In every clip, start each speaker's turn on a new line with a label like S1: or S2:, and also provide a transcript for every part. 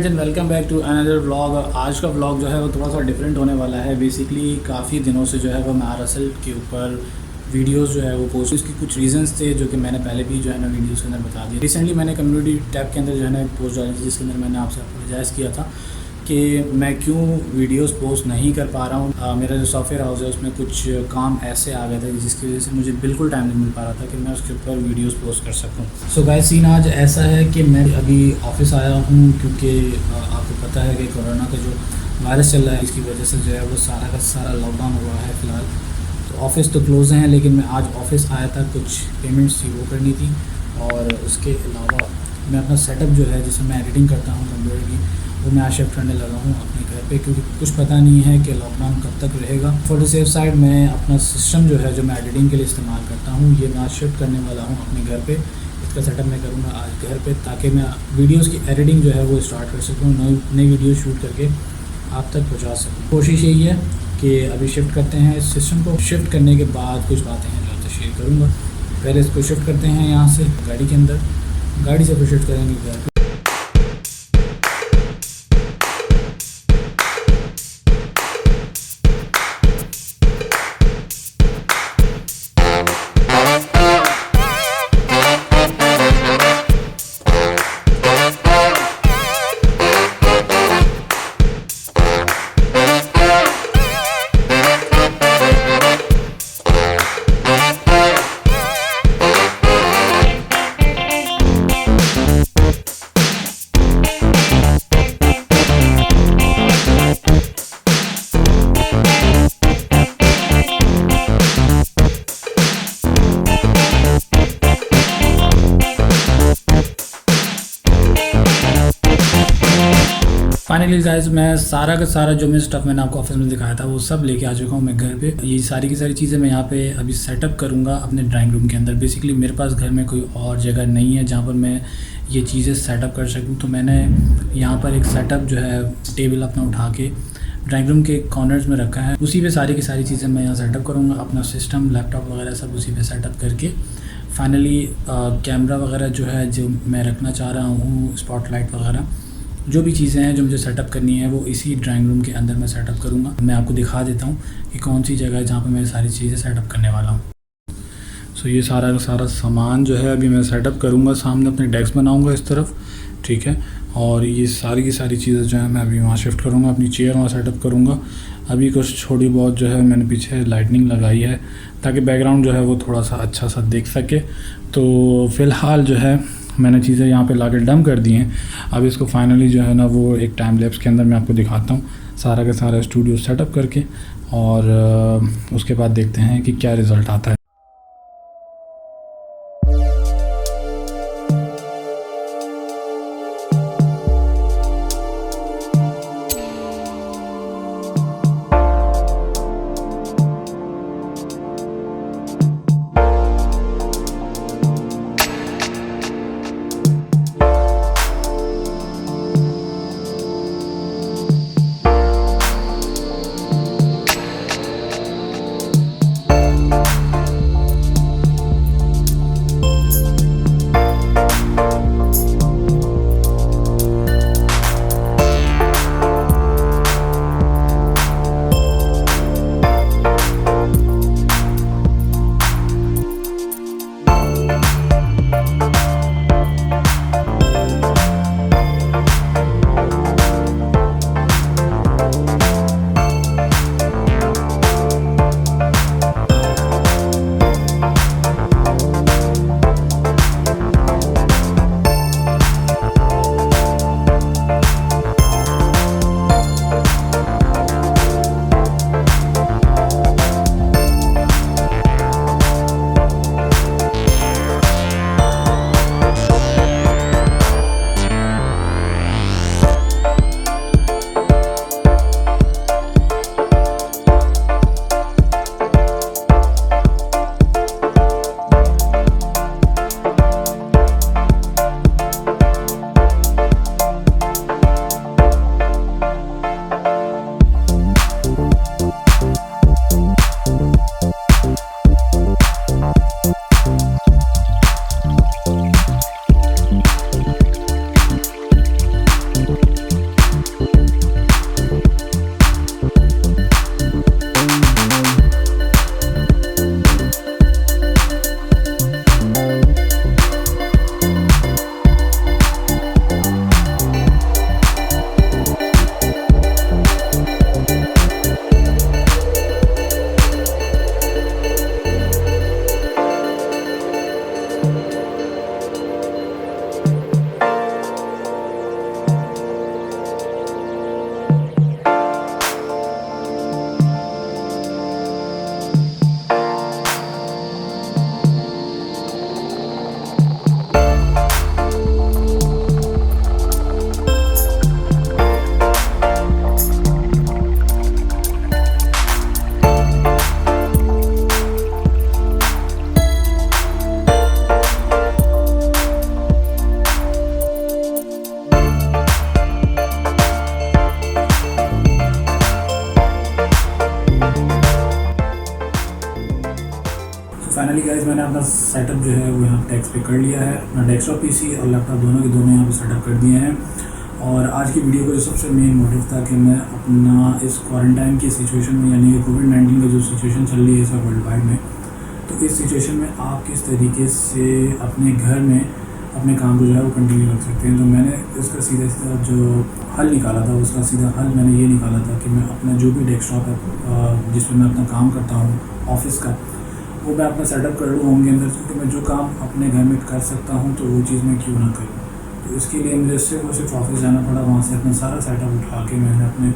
S1: Friends and welcome back to another vlog. आज का vlog जो है वो थोड़ा सा डिफरेंट होने वाला है। बेसिकली काफ़ी दिनों से जो है वो मैं RSL के ऊपर वीडियोस जो है वो पोस्ट, इसकी कुछ रीजंस थे जो कि मैंने पहले भी जो है ना वीडियोस के अंदर बता दिया। रिसेंटली मैंने कम्युनिटी टैब के अंदर जो है ना एक पोस्ट डाली थी जिसके अंदर मैंने आपसे अपोलोजाइज़ किया था कि मैं क्यों वीडियोस पोस्ट नहीं कर पा रहा हूँ। मेरा जो सॉफ्टवेयर हाउस है उसमें कुछ काम ऐसे आ गए थे जिसकी वजह से मुझे बिल्कुल टाइम नहीं मिल पा रहा था कि मैं उसके ऊपर वीडियोस पोस्ट कर सकूँ। सो गाइस, सीन आज ऐसा है कि मैं अभी ऑफिस आया हूँ क्योंकि आपको पता है कि कोरोना का जो वायरस चल रहा है इसकी वजह से जो है वो सारा का सारा लॉकडाउन हुआ है फ़िलहाल। तो ऑफ़िस तो क्लोज़ हैं, लेकिन मैं आज ऑफिस आया था, कुछ पेमेंट्स थी वो करनी थी और उसके अलावा मैं अपना सेटअप जो है जिससे मैं एडिटिंग करता हूँ कंप्यूटर की, वो मैं आज शिफ्ट करने लगा हूँ अपने घर पे, क्योंकि कुछ पता नहीं है कि लॉकडाउन कब तक रहेगा। फॉर द सेफ साइड मैं अपना सिस्टम जो है जो मैं एडिटिंग के लिए इस्तेमाल करता हूँ ये मैं आज शिफ्ट करने वाला हूँ अपने घर पे। इसका सेटअप मैं करूँगा आज घर पे ताकि मैं वीडियोस की एडिटिंग जो है वो स्टार्ट कर सकूँ, नई वीडियो शूट करके आप तक पहुँचा सकूँ। कोशिश यही है कि अभी शिफ्ट करते हैं इस सिस्टम को। शिफ्ट करने के बाद कुछ बातें हैं जो आपसे शेयर करूँगा। पहले इसको शिफ्ट करते हैं यहाँ से गाड़ी के अंदर, गाड़ी से फिर शिफ्ट करेंगे घर पे। फाइनली गाइस, मैं सारा का सारा जो मैं स्टफ़ मैंने आपको ऑफिस में दिखाया था वो सब लेके आ चुका हूँ मैं घर पे। ये सारी की सारी चीज़ें मैं यहाँ पे अभी सेटअप करूँगा अपने ड्राइंग रूम के अंदर। बेसिकली मेरे पास घर में कोई और जगह नहीं है जहाँ पर मैं ये चीज़ें सेटअप कर सकूँ, तो मैंने यहाँ पर एक सेटअप जो है टेबल अपना उठा के ड्राइंग रूम के कॉर्नर्स में रखा है। उसी पे सारी की सारी चीज़ें मैं यहाँ सेटअप करूँगा, अपना सिस्टम लैपटॉप वगैरह सब उसी पे सेटअप करके फाइनली कैमरा वगैरह जो है जो मैं रखना चाह रहा हूँ, स्पॉटलाइट वगैरह जो भी चीज़ें हैं जो मुझे सेटअप करनी है वो इसी ड्राइंग रूम के अंदर मैं सेटअप करूँगा। मैं आपको दिखा देता हूँ कि कौन सी जगह है जहाँ पे मैं सारी चीज़ें सेटअप करने वाला हूँ। सो ये सारा का सारा सामान जो है अभी मैं सेटअप करूँगा, सामने अपने डेस्क बनाऊँगा इस तरफ, ठीक है। और ये सारी की सारी चीज़ें जो है मैं अभी वहाँ शिफ्ट करूँगा, अपनी चेयर वहाँ सेटअप करूँगा। अभी कुछ छोटी बहुत जो है मैंने पीछे लाइटनिंग लगाई है ताकि बैकग्राउंड जो है वो थोड़ा सा अच्छा सा दिख सके। तो फ़िलहाल जो है मैंने चीज़ें यहाँ पे लाके डंप कर दी हैं। अब इसको फाइनली जो है ना वो एक टाइम लैप्स के अंदर मैं आपको दिखाता हूँ सारा का सारा स्टूडियो सेटअप करके, और उसके बाद देखते हैं कि क्या रिज़ल्ट आता है। फाइनली गाइस मैंने अपना सेटअप जो है वो यहाँ डेस्क पे कर लिया है। अपना डेस्कटॉप पीसी और लैपटॉप दोनों के दोनों यहाँ पे सेटअप कर दिए हैं। और आज की वीडियो का जो सबसे मेन मोटिव था कि मैं अपना इस क्वारंटाइन की सिचुएशन में, यानी कोविड-19 का जो सिचुएशन चल रही है सब वर्ल्ड वाइड में, तो इस सिचुएशन में आप किस तरीके से अपने घर में अपने काम को जो है वो कंटिन्यू रख सकते हैं। तो मैंने इसका सीधा सीधा जो हल निकाला था, उसका सीधा हल मैंने ये निकाला था कि मैं अपना जो भी डेस्कटॉप है जिसमें मैं अपना काम करता हूँ ऑफिस का, वो मैं अपना सेटअप कर लूँ होम के अंदर, क्योंकि मैं जो काम अपने घर में कर सकता हूँ तो वो चीज़ मैं क्यों ना करूँ। तो इसके लिए मुझे सिर्फ ऑफिस जाना पड़ा, वहाँ से अपना सारा सेटअप उठा के मैंने अपने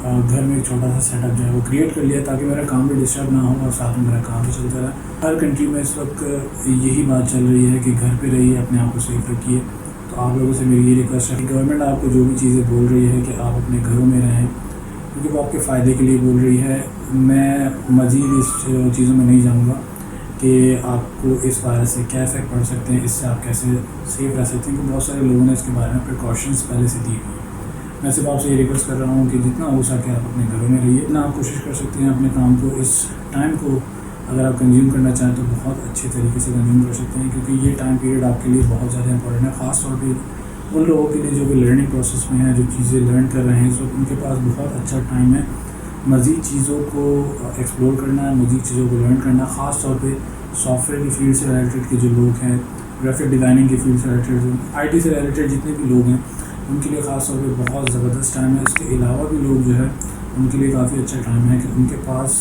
S1: घर में एक छोटा सा सेटअप जो है वो क्रिएट कर लिया, ताकि मेरा काम भी डिस्टर्ब ना हो और साथ में मेरा काम भी चलता रहा। हर कंट्री में इस वक्त यही बात चल रही है कि घर पे रहिए, अपने आप को सेफ रखिए। तो आप लोगों से मेरी ये रिक्वेस्ट है कि गवर्नमेंट आपको जो भी चीज़ें बोल रही है कि आप अपने घरों में रहें, क्योंकि वो आपके फ़ायदे के लिए बोल रही है। मैं मज़ीद इस चीज़ों में नहीं जाऊँगा कि आपको इस वायरस से क्या इफेक्ट पड़ सकते हैं, इससे आप कैसे सेफ रह सकते हैं, क्योंकि बहुत सारे लोगों ने इसके बारे में प्रिकॉशंस पहले से दी हुई है। मैं सिर्फ आपसे ये रिक्वेस्ट कर रहा हूँ कि जितना हो सके आप अपने घरों में रहिए, इतना आप कोशिश कर सकते हैं अपने काम को, इस टाइम को अगर आप कंज्यूम करना चाहें तो बहुत अच्छे तरीके से कंज्यूम कर सकते हैं, क्योंकि ये टाइम पीरियड आपके लिए बहुत ज़्यादा इंपॉर्टेंट है। ख़ास तौर पर उन लोगों के लिए जो कि लर्निंग प्रोसेस में हैं, जो चीज़ें लर्न कर रहे हैं, तो उनके पास बहुत अच्छा टाइम है मज़ीद चीज़ों को एक्सप्लोर करना है, मज़ीद चीज़ों को लर्न करना। ख़ास तौर पे सॉफ्टवेयर की फील्ड से रिलेटेड के जो लोग हैं, ग्राफिक डिज़ाइनिंग की फील्ड से रिलेटेड, IT से रिलेटेड जितने भी लोग हैं, उनके लिए ख़ास तौर पे बहुत ज़बरदस्त टाइम है। इसके अलावा भी लोग जो है उनके लिए काफ़ी अच्छा टाइम है कि उनके पास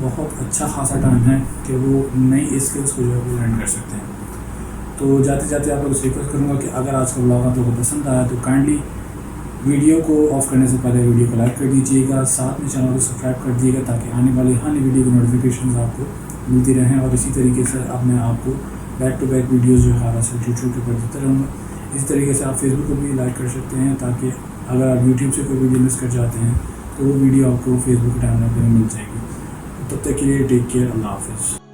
S1: बहुत अच्छा खासा टाइम है कि वो नई स्किल्स को जो है वो लर्न कर सकते हैं। तो जाते जाते आप लोगों से रिक्वेस्ट करूँगा कि अगर आज का ब्लॉग आप लोगों को पसंद आया तो काइंडली वीडियो को ऑफ करने से पहले वीडियो को लाइक कर दीजिएगा, साथ में चैनल को सब्सक्राइब कर दीजिएगा, ताकि आने वाली हर नई वीडियो की नोटिफिकेशन आपको मिलती रहें। और इसी तरीके से अब मैं आपको बैक टू बैक वीडियोज़ जो है RSL ट्यूटर के ऊपर देता रहूँगा। इस तरीके से आप फेसबुक को भी लाइक कर सकते हैं, ताकि अगर आप यूट्यूब से कोई वीडियो मिस कर जाते हैं तो वो वीडियो आपको फेसबुक के टाइमलाइन पर मिल जाएगी। तब तक के लिए टेक केयर, अल्लाह हाफ़िज़।